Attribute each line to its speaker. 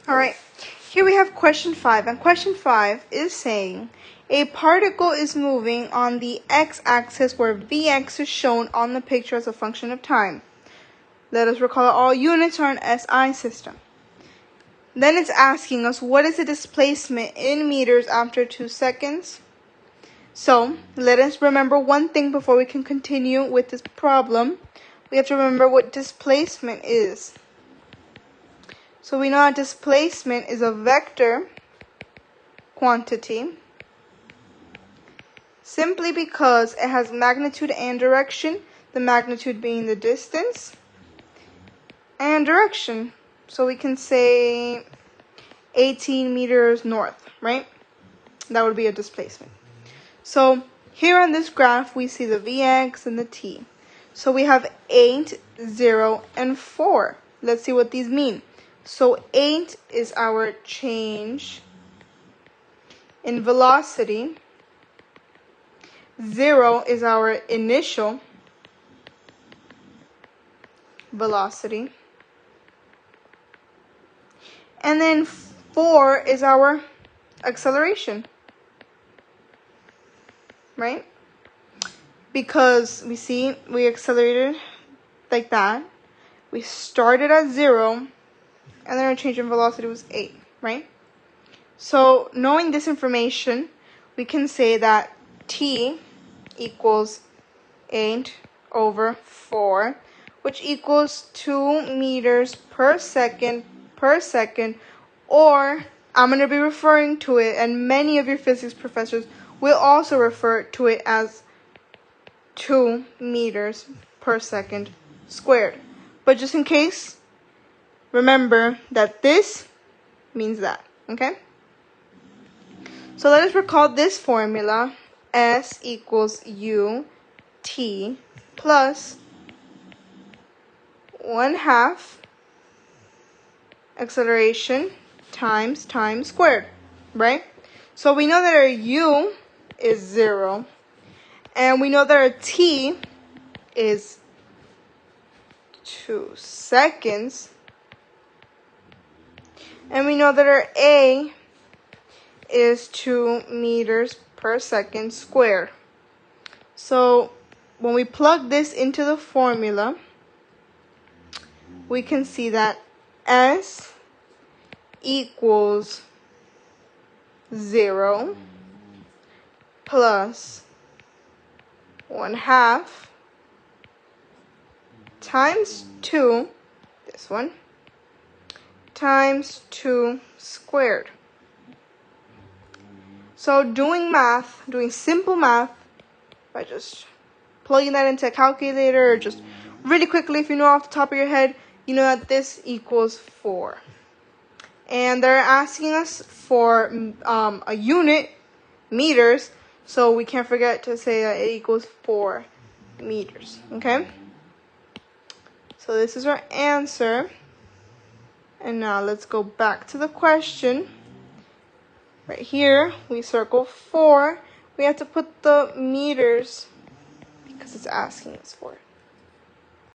Speaker 1: All right, here we have question 5, and question 5 is saying a particle is moving on the x-axis where Vx is shown on the picture as a function of time. Let us recall that all units are an SI system. Then it's asking us, what is the displacement in meters after 2 seconds? So let us remember one thing before we can continue with this problem. We have to remember what displacement is. So we know that displacement is a vector quantity simply because it has magnitude and direction, the magnitude being the distance, and direction. So we can say 18 meters north, right? That would be a displacement. So here on this graph, we see the Vx and the t. So we have 8, 0, and 4. Let's see what these mean. So 8 is our change in velocity. 0 is our initial velocity. And then 4 is our acceleration, right? Because we see we accelerated like that. We started at 0, and then our change in velocity was 8, right? So knowing this information, we can say that t equals 8 over 4, which equals 2 meters per second, or I'm going to be referring to it, and many of your physics professors will also refer to it as 2 meters per second squared. But just in case, remember that this means that, okay? So let us recall this formula. S equals u t plus 1/2 acceleration times time squared, right? So we know that our u is 0, and we know that our t is 2 seconds, and we know that our a is 2 meters per second squared. So when we plug this into the formula, we can see that S equals 0 plus 1/2 times 2, this one, times 2 squared. So doing simple math, by just plugging that into a calculator, or just really quickly, if you know off the top of your head, you know that this equals 4. And they're asking us for a unit, meters, so we can't forget to say that it equals 4 meters, okay? So this is our answer. And now let's go back to the question. Right here, we circle 4. We have to put the meters because it's asking us for it.